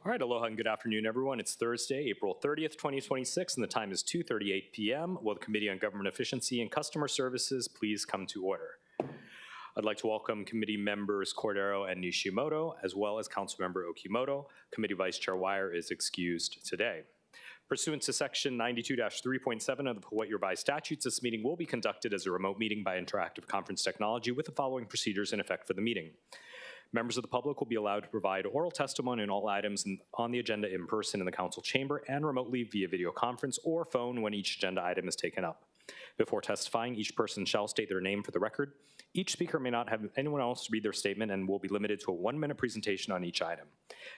All right, aloha and good afternoon, everyone. It's Thursday, April 30th, 2026, and the time is 2:38 p.m. Will the Committee on Government Efficiency and Customer Services please come to order? I'd like to welcome committee members Cordero and Nishimoto, as well as Councilmember Okimoto. Committee Vice Chair Wire is excused today. Pursuant to Section 92-3.7 of the Hawaii Revised Statutes, this meeting will be conducted as a remote meeting by interactive conference technology with the following procedures in effect for the meeting. Members of the public will be allowed to provide oral testimony on all items on the agenda in person in the council chamber and remotely via video conference or phone when each agenda item is taken up. Before testifying, each person shall state their name for the record. Each speaker may not have anyone else read their statement and will be limited to a 1-minute presentation on each item.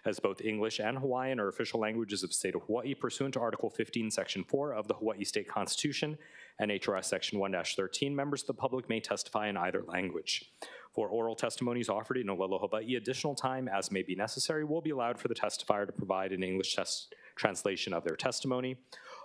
As both English and Hawaiian are official languages of the state of Hawaii pursuant to Article 15, Section 4 of the Hawaii State Constitution and HRS Section 1-13, members of the public may testify in either language. For oral testimonies offered in Olelo, Hawaii, additional time, as may be necessary, will be allowed for the testifier to provide an English translation of their testimony.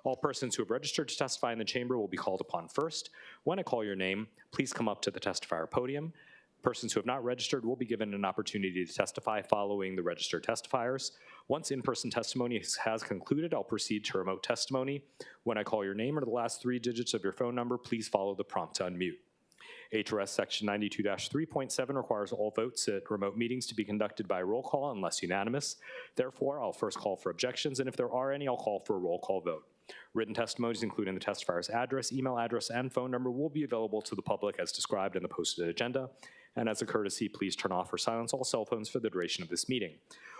All persons who have registered to testify in the chamber will be called upon first. When I call your name, please come up to the testifier podium. Persons who have not registered will be given an opportunity to testify following the registered testifiers. Once in-person testimony has concluded, I'll proceed to remote testimony. When I call your name or the last 3 digits of your phone number, please follow the prompt to unmute. HRS Section 92-3.7 requires all votes at remote meetings to be conducted by roll call unless unanimous. Therefore, I'll first call for objections, and if there are any, I'll call for a roll call vote. Written testimonies, including the testifier's address, email address, and phone number, will be available to the public as described in the posted agenda. And as a courtesy, please turn off or silence all cell phones for the duration of this meeting.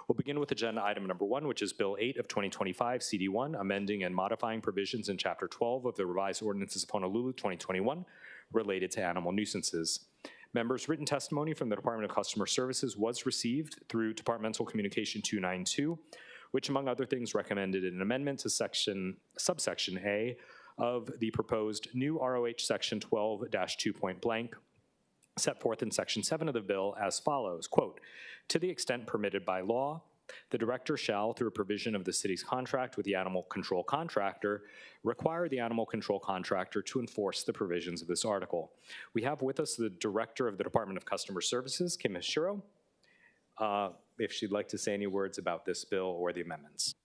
We'll begin with agenda item number 1, which is Bill 8 of 2025, CD1, amending and modifying provisions in Chapter 12 of the Revised Ordinances of Honolulu 2021 related to animal nuisances. Members, written testimony from the Department of Customer Services was received through Departmental Communication 292, which among other things recommended an amendment to subsection A of the proposed new ROH section 12-2 set forth in section 7 of the bill as follows, quote, to the extent permitted by law, the director shall, through a provision of the city's contract with the animal control contractor, require the animal control contractor to enforce the provisions of this article. We have with us the director of the Department of Customer Services, Kim Hashiro, if she'd like to say any words about this bill or the amendments.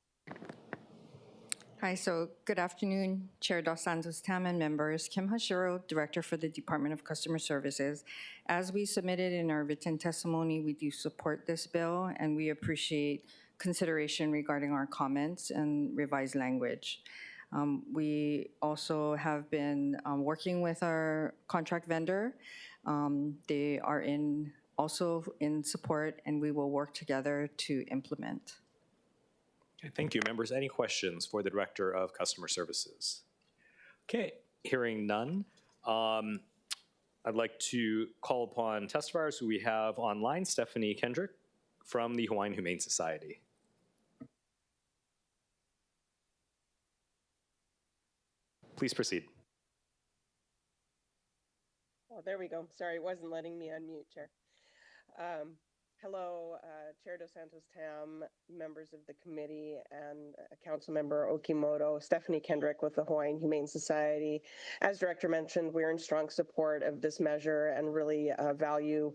Hi, so good afternoon, Chair Dos Santos Tam and members. Kim Hashiro, Director for the Department of Customer Services. As we submitted in our written testimony, we do support this bill and we appreciate consideration regarding our comments and revised language. We also have been working with our contract vendor. They are also in support, and we will work together to implement. Okay, thank you. Members, any questions for the Director of Customer Services? Okay, hearing none. I'd like to call upon testifiers who we have online. Stephanie Kendrick from the Hawaiian Humane Society. Please proceed. Oh, there we go. Sorry, it wasn't letting me unmute, Chair. Hello, Chair Dos Santos Tam, members of the committee, and Councilmember Okimoto. Stephanie Kendrick with the Hawaiian Humane Society. As Director mentioned, we're in strong support of this measure and really value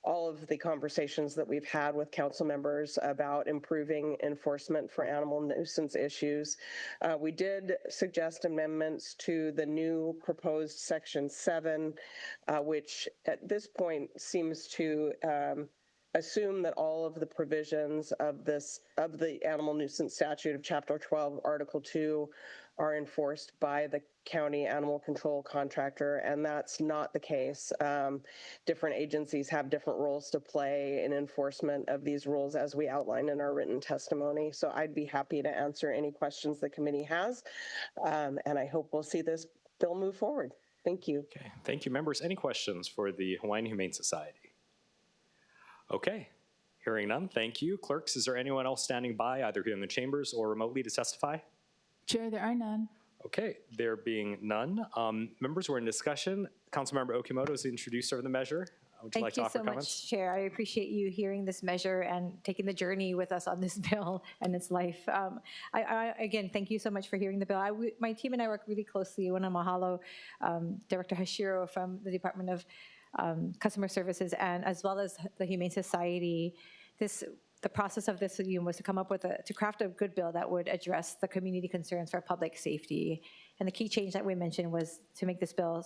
all of the conversations that we've had with council members about improving enforcement for animal nuisance issues. We did suggest amendments to the new proposed Section 7, which at this point seems to assume that all of the provisions of the animal nuisance statute of Chapter 12, Article 2 are enforced by the county animal control contractor, and that's not the case. Different agencies have different roles to play in enforcement of these rules as we outlined in our written testimony. So I'd be happy to answer any questions the committee has, and I hope we'll see this bill move forward. Thank you. Okay, thank you. Members, any questions for the Hawaiian Humane Society? Okay, hearing none, thank you. Clerks, is there anyone else standing by, either here in the chambers or remotely, to testify? Chair, there are none. Okay, there being none. Members, we're in discussion. Councilmember Okimoto is the introducer of the measure. Would you like to offer comments? Thank you so much, Chair. I appreciate you hearing this measure and taking the journey with us on this bill and its life. Again, thank you so much for hearing the bill. My team and I work really closely. I want to mahalo Director Hashiro from the Department of Customer Services, and as well as the Humane Society. This the process of this was to come up with to craft a good bill that would address the community concerns for public safety. And the key change that we mentioned was to make this bill,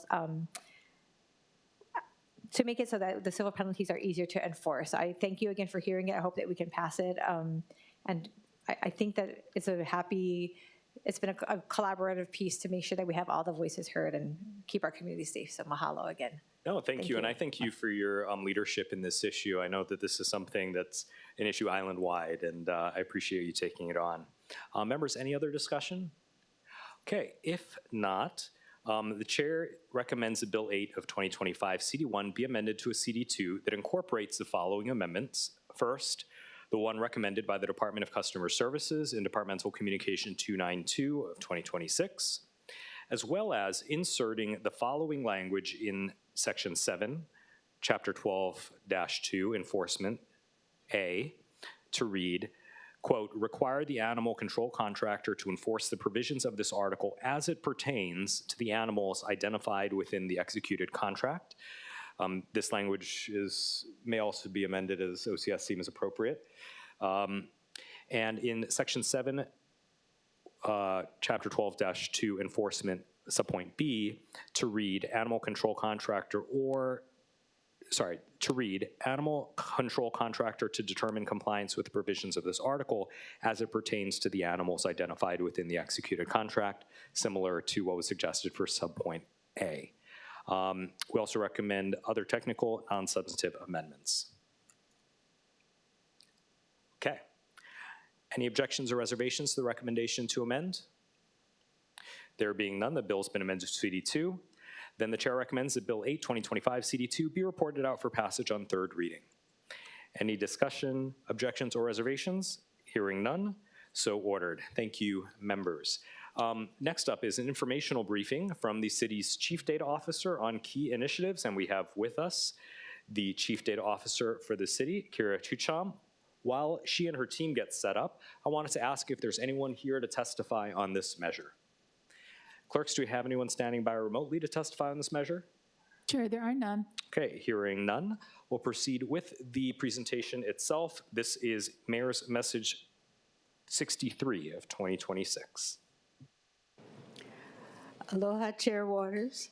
to make it so that the civil penalties are easier to enforce. I thank you again for hearing it. I hope that we can pass it. And I think that it's been a collaborative piece to make sure that we have all the voices heard and keep our community safe. So mahalo again. No, thank you. And I thank you for your leadership in this issue. I know that this is something that's an issue island-wide, and I appreciate you taking it on. Members, any other discussion? Okay, if not, the chair recommends that Bill 8 of 2025 CD1 be amended to a CD2 that incorporates the following amendments. First, the one recommended by the Department of Customer Services in Departmental Communication 292 of 2026, as well as inserting the following language in Section 7, Chapter 12-2, Enforcement A, to read, quote, require the animal control contractor to enforce the provisions of this article as it pertains to the animals identified within the executed contract. This language may also be amended as OCS seems appropriate. And in Section 7, Chapter 12-2, Enforcement, subpoint B, to read animal control contractor to determine compliance with the provisions of this article as it pertains to the animals identified within the executed contract, similar to what was suggested for subpoint A. We also recommend other technical, non-substantive amendments. Okay. Any objections or reservations to the recommendation to amend? There being none, the bill's been amended to CD2. Then the chair recommends that Bill 8, 2025 CD2 be reported out for passage on third reading. Any discussion, objections, or reservations? Hearing none, so ordered. Thank you, members. Next up is an informational briefing from the city's Chief Data Officer on key initiatives, and we have with us the Chief Data Officer for the city, Kira Chucham. While she and her team get set up, I wanted to ask if there's anyone here to testify on this measure. Clerks, do we have anyone standing by remotely to testify on this measure? Chair, there are none. Okay, hearing none, we'll proceed with the presentation itself. This is Mayor's Message 63 of 2026. Aloha, Chair Waters.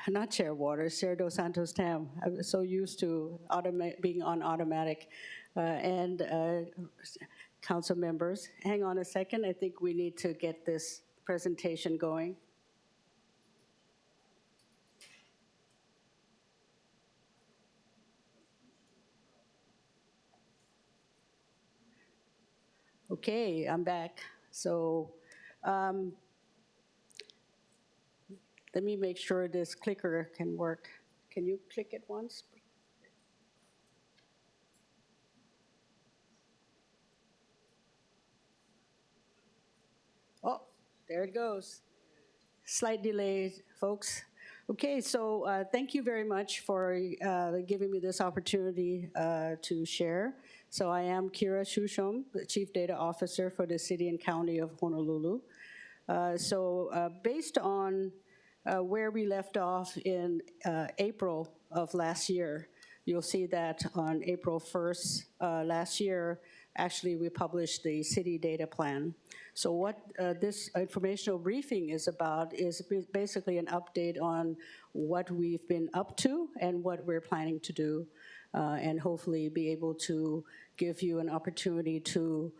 Not Chair Waters, Chair Dos Santos Tam. I was so used to being on automatic. Council members, hang on a second. I think we need to get this presentation going. Okay, I'm back. So let me make sure this clicker can work. Can you click it once? Oh, there it goes. Slight delay, folks. Okay, so thank you very much for giving me this opportunity to share. So I am Kira Chucham, the Chief Data Officer for the City and County of Honolulu. Based on where we left off in April of last year, you'll see that on April 1st last year, actually we published the city data plan. So what this informational briefing is about is basically an update on what we've been up to and what we're planning to do, and hopefully be able to give you an opportunity to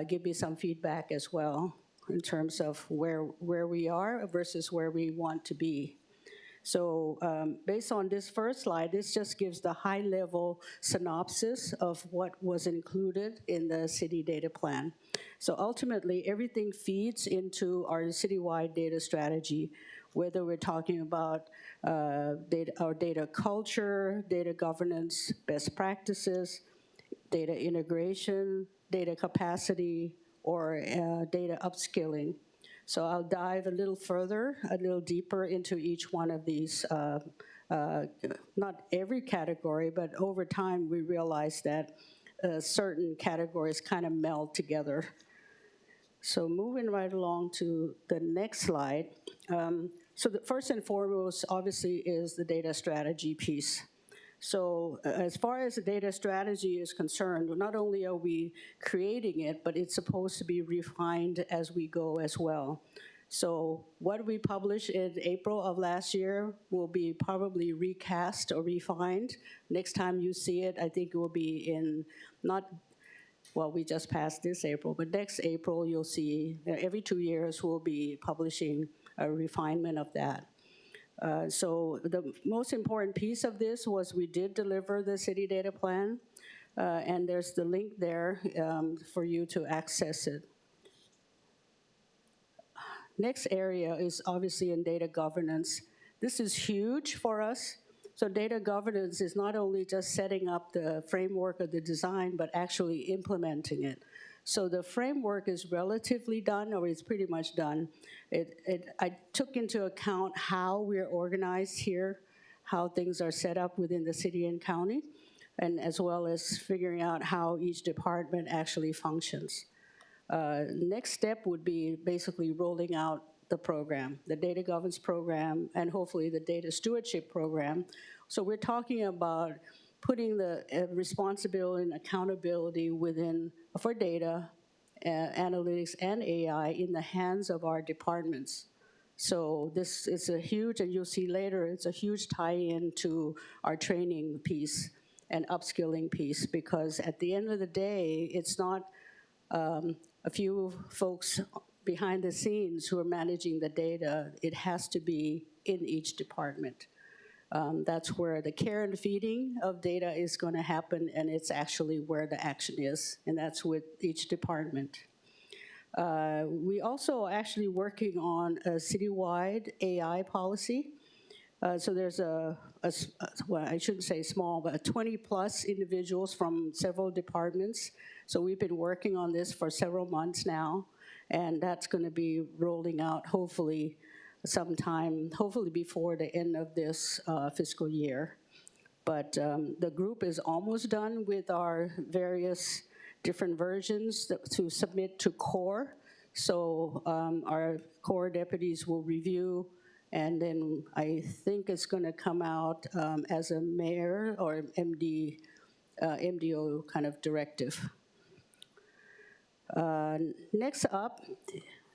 give me some feedback as well in terms of where we are versus where we want to be. So based on this first slide, this just gives the high-level synopsis of what was included in the city data plan. So ultimately, everything feeds into our citywide data strategy, whether we're talking about our data culture, data governance, best practices, data integration, data capacity, or data upskilling. So I'll dive a little further, a little deeper into each one of these, not every category, but over time we realized that certain categories kind of meld together. So moving right along to the next slide. So the first and foremost, obviously, is the data strategy piece. So as far as the data strategy is concerned, not only are we creating it, but it's supposed to be refined as we go as well. So what we published in April of last year will be probably recast or refined. Next time you see it, I think it will be in well, we just passed this April, but next April you'll see every 2 years we'll be publishing a refinement of that. So the most important piece of this was we did deliver the city data plan, and there's the link there for you to access it. Next area is obviously in data governance. This is huge for us. So data governance is not only just setting up the framework of the design, but actually implementing it. So the framework is relatively done, or it's pretty much done. I took into account how we're organized here, how things are set up within the city and county, and as well as figuring out how each department actually functions. Next step would be basically rolling out the program, the data governance program, and hopefully the data stewardship program. So we're talking about putting the responsibility and accountability for data, analytics, and AI in the hands of our departments. So this is a huge, and you'll see later, it's a huge tie-in to our training piece and upskilling piece, because at the end of the day, it's not a few folks behind the scenes who are managing the data. It has to be in each department. That's where the care and feeding of data is going to happen, and it's actually where the action is, and that's with each department. We also are actually working on a citywide AI policy. So there's well, I shouldn't say small, but 20+ individuals from several departments. So we've been working on this for several months now, and that's going to be rolling out hopefully sometime, hopefully before the end of this fiscal year. But the group is almost done with our various different versions to submit to CORE. So our CORE deputies will review, and then I think it's going to come out as a mayor or MDO kind of directive. Next up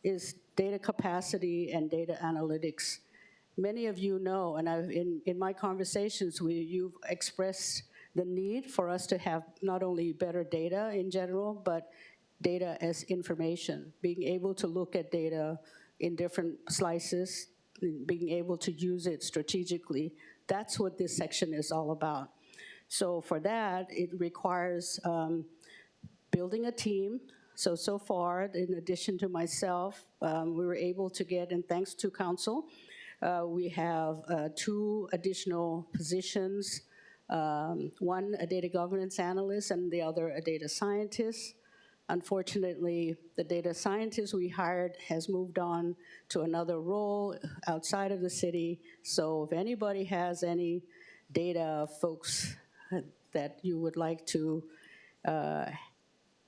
is data capacity and data analytics. Many of you know, and in my conversations with you, you've expressed the need for us to have not only better data in general, but data as information, being able to look at data in different slices, being able to use it strategically. That's what this section is all about. So for that, it requires building a team. So far, in addition to myself, we were able to get, and thanks to council, we have 2 additional positions, one a data governance analyst and the other a data scientist. Unfortunately, the data scientist we hired has moved on to another role outside of the city. So if anybody has any data folks that you would like to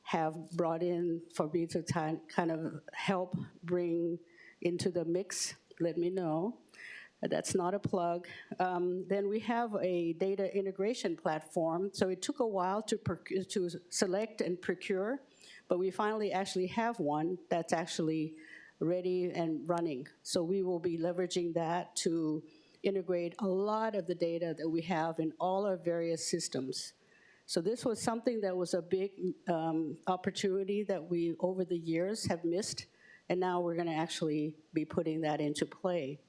have brought in for me to kind of help bring into the mix, let me know. That's not a plug. Then we have a data integration platform. So it took a while to select and procure, but we finally actually have one that's actually ready and running. So we will be leveraging that to integrate a lot of the data that we have in all our various systems. So this was something that was a big opportunity that we, over the years, have missed, and now we're going to actually be putting that into play.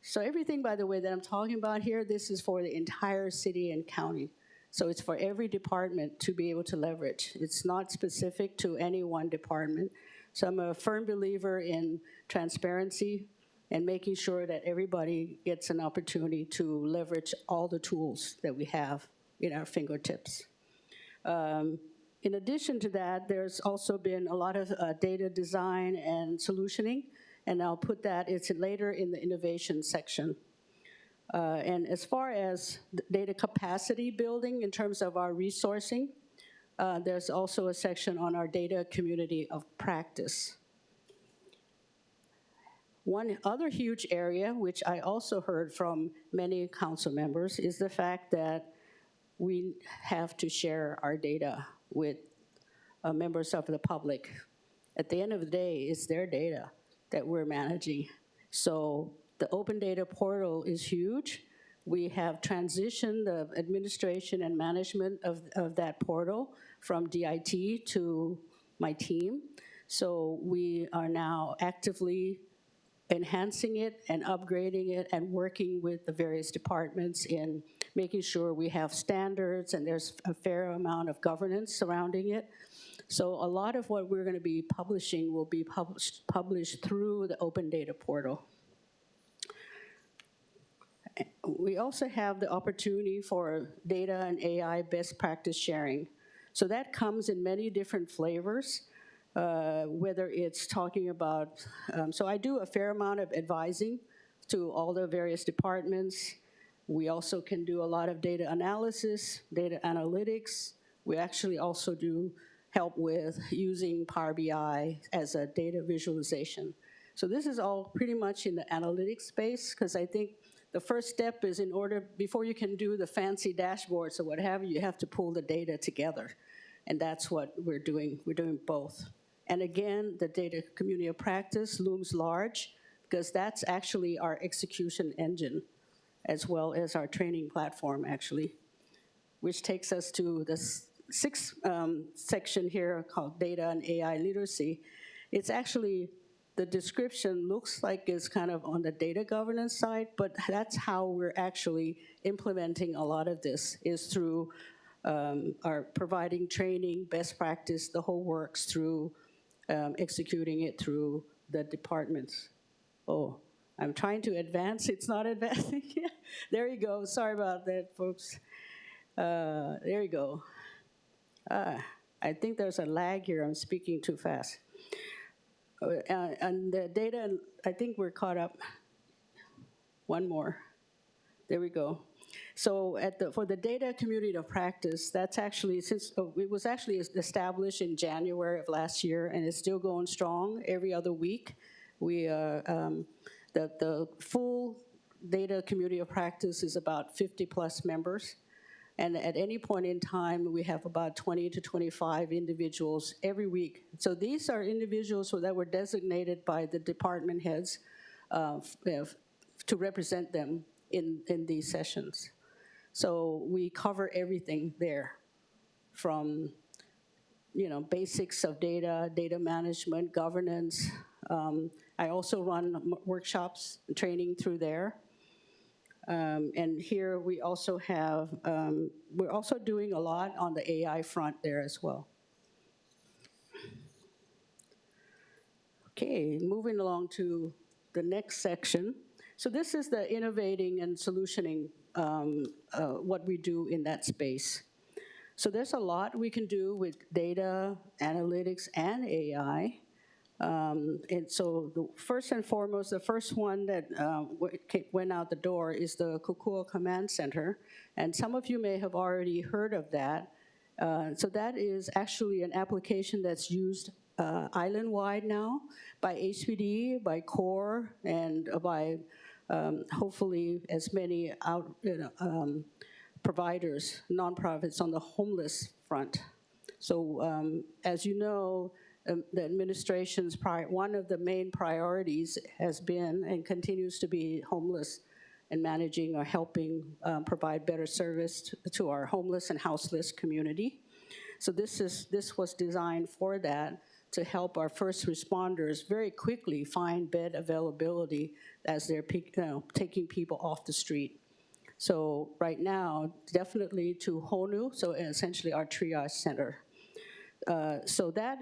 So everything, by the way, that I'm talking about here, this is for the entire city and county. So it's for every department to be able to leverage. It's not specific to any one department. So I'm a firm believer in transparency and making sure that everybody gets an opportunity to leverage all the tools that we have in our fingertips. In addition to that, there's also been a lot of data design and solutioning, and I'll put that, it's later in the innovation section. And as far as data capacity building in terms of our resourcing, there's also a section on our data community of practice. One other huge area, which I also heard from many council members, is the fact that we have to share our data with members of the public. At the end of the day, it's their data that we're managing. So the open data portal is huge. We have transitioned the administration and management of that portal from DIT to my team. So we are now actively enhancing it and upgrading it and working with the various departments in making sure we have standards and there's a fair amount of governance surrounding it. So a lot of what we're going to be publishing will be published through the open data portal. We also have the opportunity for data and AI best practice sharing. So that comes in many different flavors, whether it's talking about, so I do a fair amount of advising to all the various departments. We also can do a lot of data analysis, data analytics. We actually also do help with using Power BI as a data visualization. So this is all pretty much in the analytics space, because I think the first step is in order, before you can do the fancy dashboards or what have you have to pull the data together. And that's what we're doing. We're doing both. And again, the data community of practice looms large, because that's actually our execution engine, as well as our training platform, actually, which takes us to this sixth section here called Data and AI Literacy. It's actually, the description looks like it's kind of on the data governance side, but that's how we're actually implementing a lot of this, is through our providing training, best practice, the whole works, through executing it through the departments. Oh, I'm trying to advance, it's not advancing. There you go, sorry about that, folks. There you go. I think there's a lag here, I'm speaking too fast. And the data, I think we're caught up. One more. There we go. So for the data community of practice, that's actually, it was actually established in January of last year, and it's still going strong every other week. We, the full data community of practice is about 50 plus members. And at any point in time, we have about 20 to 25 individuals every week. So these are individuals that were designated by the department heads to represent them in these sessions. So we cover everything there, from basics of data, data management, governance. I also run workshops, training through there. And here we also have, we're also doing a lot on the AI front there as well. Okay, moving along to the next section. So this is the innovating and solutioning, what we do in that space. So there's a lot we can do with data, analytics, and AI. And so first and foremost, the first one that went out the door is the Kukua Command Center. And some of you may have already heard of that. So that is actually an application that's used island-wide now by HPD, by CORE, and by hopefully as many providers, nonprofits on the homeless front. So as you know, the administration's one of the main priorities has been and continues to be homeless, and managing or helping provide better service to our homeless and houseless community. So this was designed for that, to help our first responders very quickly find bed availability as they're taking people off the street. So right now, definitely to Honu, so essentially our triage center. So that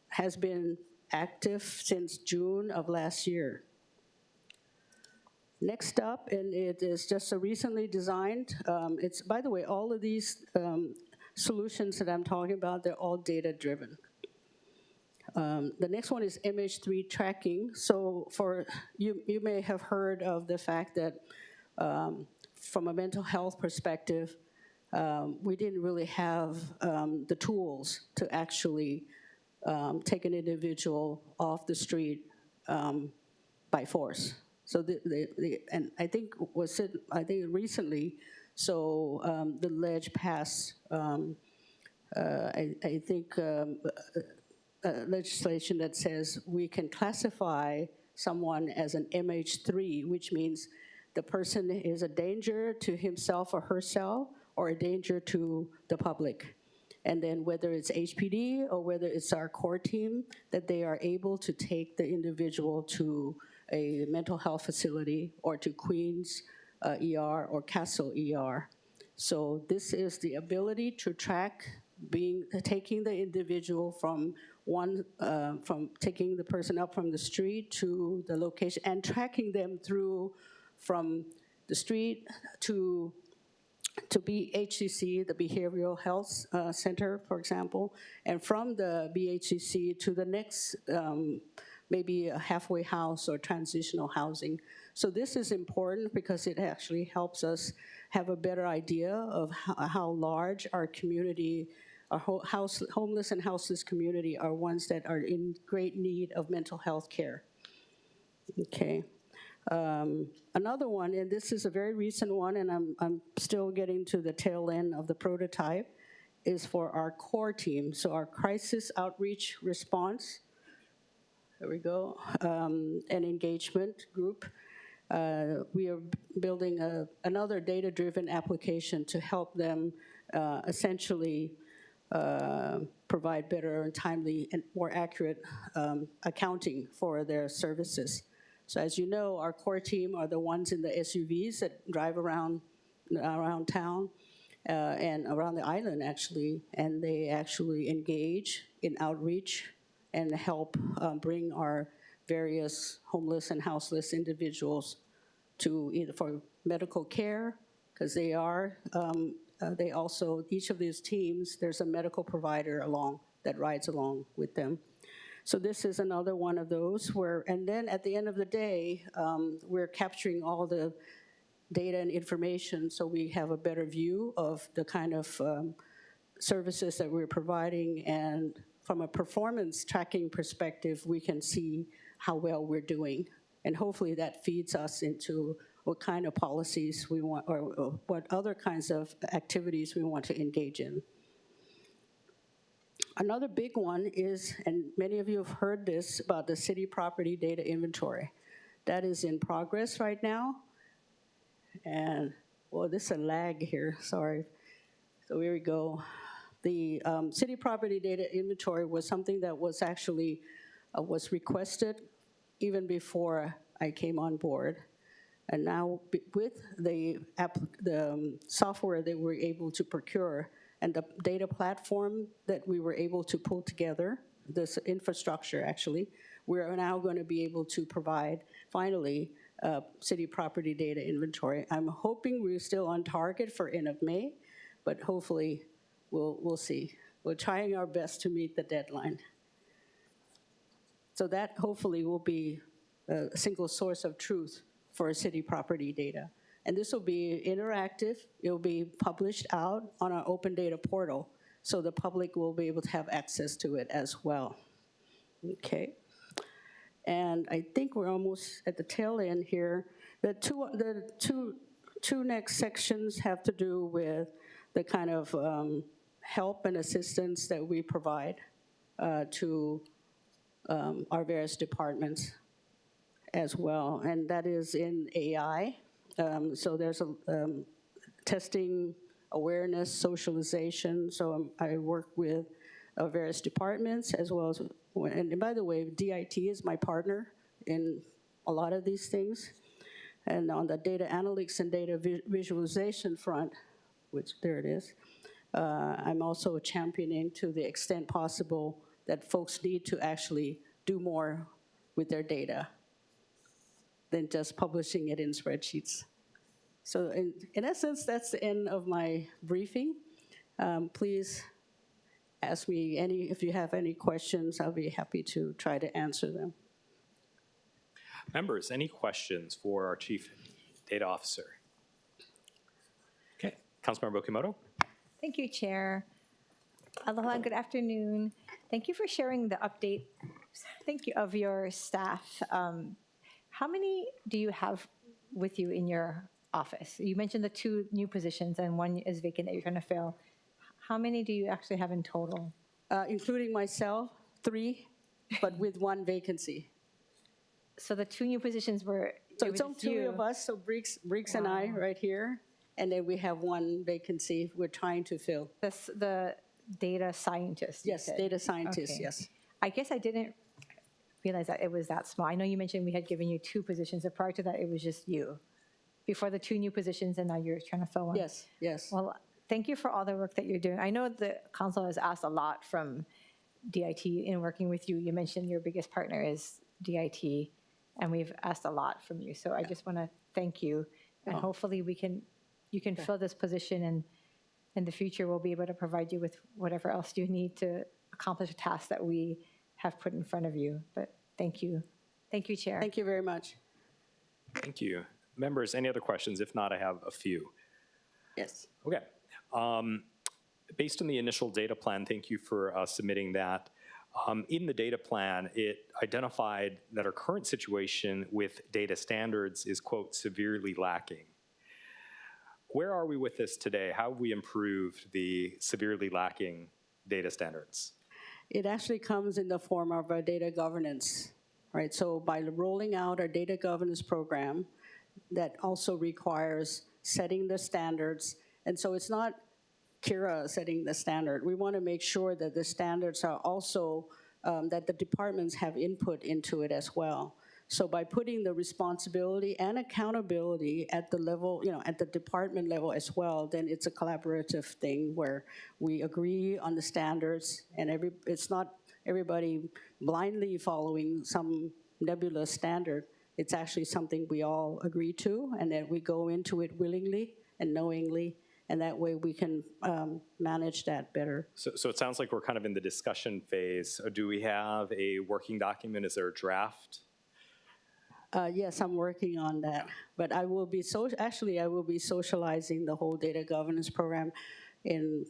has been active since June of last year. Next up, and it is just a recently designed, it's, by the way, all of these solutions that I'm talking about, they're all data-driven. The next one is MH3 tracking. So you may have heard of the fact that from a mental health perspective, we didn't really have the tools to actually take an individual off the street by force. So and I think recently So the ledge passed, I think, legislation that says we can classify someone as an MH3, which means the person is a danger to himself or herself or a danger to the public. And then whether it's HPD or whether it's our core team, that they are able to take the individual to a mental health facility or to Queens ER or Castle ER. So this is the ability to track taking the individual from taking the person up from the street to the location and tracking them through from the street to BHCC, the Behavioral Health Center, for example, and from the BHCC to the next, maybe a halfway house or transitional housing. So this is important because it actually helps us have a better idea of how large our community, our homeless and houseless community are ones that are in great need of mental health care. Okay. Another one, and this is a very recent one, and I'm still getting to the tail end of the prototype, is for our core team. So our crisis outreach response, there we go, and engagement group. We are building another data-driven application to help them essentially provide better and timely and more accurate accounting for their services. So as you know, our core team are the ones in the SUVs that drive around town and around the island, actually, and they actually engage in outreach and help bring our various homeless and houseless individuals to either for medical care, because they also, each of these teams, there's a medical provider that rides along with them. So this is another one of those where, and then at the end of the day, we're capturing all the data and information so we have a better view of the kind of services that we're providing, and from a performance tracking perspective, we can see how well we're doing. And hopefully that feeds us into what kind of policies we want, or what other kinds of activities we want to engage in. Another big one is, and many of you have heard this, about the city property data inventory. That is in progress right now. And, well, this is a lag here, sorry. So here we go. The city property data inventory was something that was actually was requested even before I came on board. And now with the software that we're able to procure and the data platform that we were able to pull together, this infrastructure actually, we're now going to be able to provide, finally, city property data inventory. I'm hoping we're still on target for end of May, but hopefully we'll see. We're trying our best to meet the deadline. So that hopefully will be a single source of truth for city property data. And this will be interactive. It will be published out on our open data portal, so the public will be able to have access to it as well. Okay. And I think we're almost at the tail end here. The two next sections have to do with the kind of help and assistance that we provide to our various departments as well, and that is in AI. So there's a testing, awareness, socialization. So I work with various departments as well as, and by the way, DIT is my partner in a lot of these things. And on the data analytics and data visualization front, which there it is, I'm also championing to the extent possible that folks need to actually do more with their data than just publishing it in spreadsheets. So in essence, that's the end of my briefing. Please ask me if you have any questions, I'll be happy to try to answer them. Members, any questions for our Chief Data Officer? Okay, Councilmember Okimoto. Thank you, Chair. Aloha and good afternoon. Thank you for sharing the update. Thank you, of your staff. How many do you have with you in your office. You mentioned the 2 new positions and 1 is vacant that you're trying to fill. How many do you actually have in total? Including myself, 3, but with 1 vacancy. So the 2 new positions were. So it's only 2 of us, so Briggs and I right here, and then we have 1 vacancy we're trying to fill. That's the data scientist. you Yes, said. data scientist, Okay. yes. I guess I didn't realize that it was that small. I know you mentioned we had given you 2 positions, but prior to that, it was just you. Before the 2 new positions, and now you're trying to fill 1. Yes, yes. Well, thank you for all the work that you're doing. I know the council has asked a lot from DIT in working with you. You mentioned your biggest partner is DIT, and we've asked a lot from you. So I just want to thank you, and hopefully you can fill this position, and in the future we'll be able to provide you with whatever else you need to accomplish a task that we have put in front of you. But thank you. Thank you, Chair. Thank you very much. Thank you. Members, any other questions? If not, I have a few. Yes. Okay. Based on the initial data plan, thank you for submitting that. In the data plan, it identified that our current situation with data standards is, quote, severely lacking. Where are we with this today? How have we improved the severely lacking data standards? It actually comes in the form of a data governance, right? So by rolling out our data governance program, that also requires setting the standards. And so it's not Kira setting the standard. We want to make sure that the standards are also, that the departments have input into it as well. So by putting the responsibility and accountability at the level, at the department level as well, then it's a collaborative thing where we agree on the standards, and it's not everybody blindly following some nebulous standard. It's actually something we all agree to, and that we go into it willingly and knowingly, and that way we can manage that better. So it sounds like we're kind of in the discussion phase. Do we have a working document? Is there a draft? Yes, I'm working on that, but I will be socializing the whole data governance program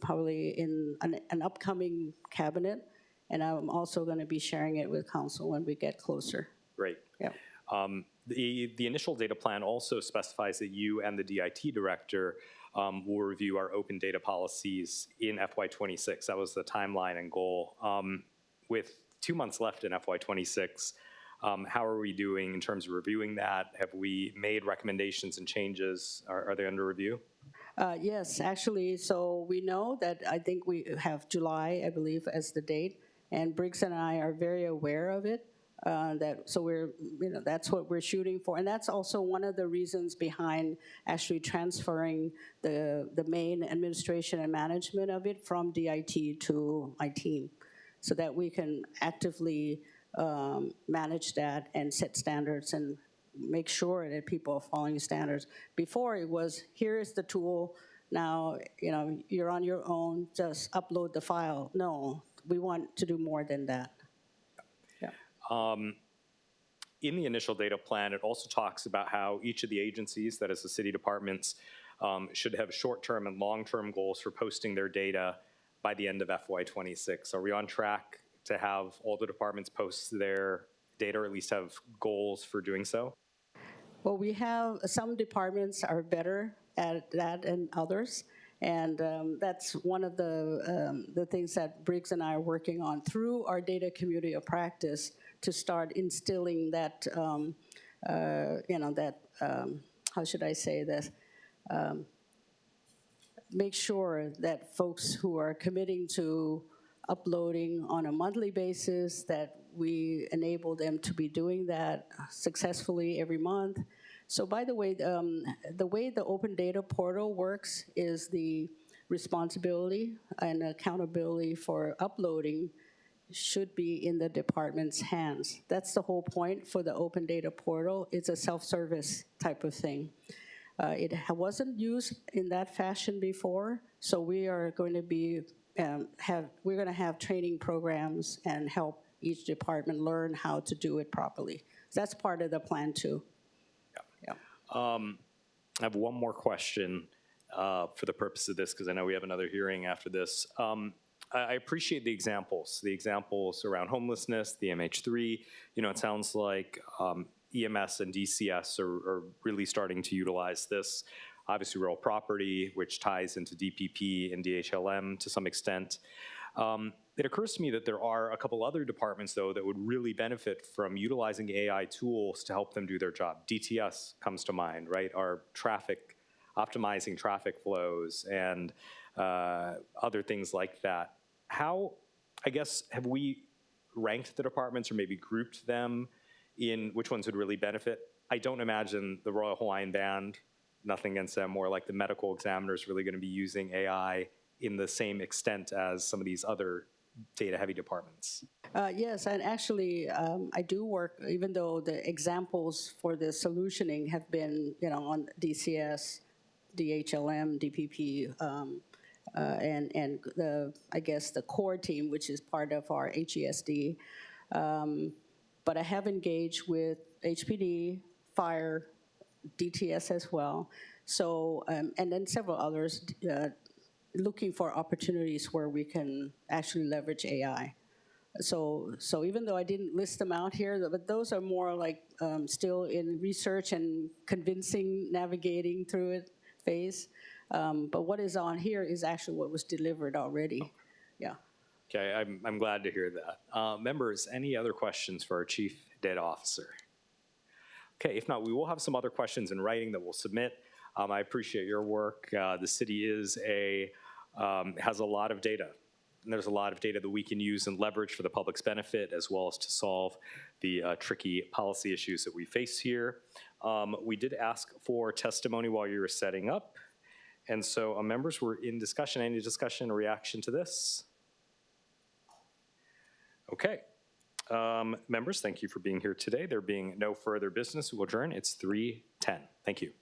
probably in an upcoming cabinet, and I'm also going to be sharing it with council when we get closer. Great. Yeah. The initial data plan also specifies that you and the DIT director will review our open data policies in FY26. That was the timeline and goal. With 2 months left in FY26, how are we doing in terms of reviewing that? Have we made recommendations and changes? Are they under review? Yes, actually, so we know that I think we have July, I believe, as the date, and Briggs and I are very aware of it. So we're, that's what we're shooting for, and that's also one of the reasons behind actually transferring the main administration and management of it from DIT to my team, so that we can actively manage that and set standards and make sure that people are following standards. Before it was, here is the tool, now you're on your own, just upload the file. No, we want to do more than that. In the initial data plan, it also talks about how each of the agencies, that is the city departments, should have short-term and long-term goals for posting their data by the end of FY26. Are we on track to have all the departments post their data, or at least have goals for doing so? Well, we have, some departments are better at that than others. And that's one of the things that Briggs and I are working on through our data community of practice, to start instilling that, how should I say this? Make sure that folks who are committing to uploading on a monthly basis, that we enable them to be doing that successfully every month. So by the way the open data portal works is the responsibility and accountability for uploading should be in the department's hands. That's the whole point for the open data portal. It's a self-service type of thing. It wasn't used in that fashion before, so we are going to be we're going to have training programs and help each department learn how to do it properly. So that's part of the plan too. Yeah. I have one more question for the purpose of this, because I know we have another hearing after this. I appreciate the examples around homelessness, the MH3. It sounds like EMS and DCS are really starting to utilize this. Obviously, real property, which ties into DPP and DHLM to some extent. It occurs to me that there are a couple other departments, though, that would really benefit from utilizing AI tools to help them do their job. DTS comes to mind, right? Our optimizing traffic flows and other things like that. How, I guess, have we ranked the departments or maybe grouped them in which ones would really benefit? I don't imagine the Royal Hawaiian Band, nothing against them, or like the medical examiners really going to be using AI in the same extent as some of these other data-heavy departments. Yes, and actually, I do work, even though the examples for the solutioning have been, on DCS, DHLM, DPP, and I guess the core team, which is part of our HESD. But I have engaged with HPD, Fire, DTS as well. So, and then several others looking for opportunities where we can actually leverage AI. So even though I didn't list them out here, but those are more like still in research and convincing, navigating through it phase. But what is on here is actually what was delivered already. Okay. Yeah. Okay, I'm glad to hear that. Members, any other questions for our Chief Data Officer? Okay, if not, we will have some other questions in writing that we'll submit. I appreciate your work. The city has a lot of data. And there's a lot of data that we can use and leverage for the public's benefit, as well as to solve the tricky policy issues that we face here. We did ask for testimony while you were setting up. And so members were in discussion. Any discussion or reaction to this? Okay. Members, thank you for being here today. There being no further business, we will adjourn. It's 3:10. Thank you.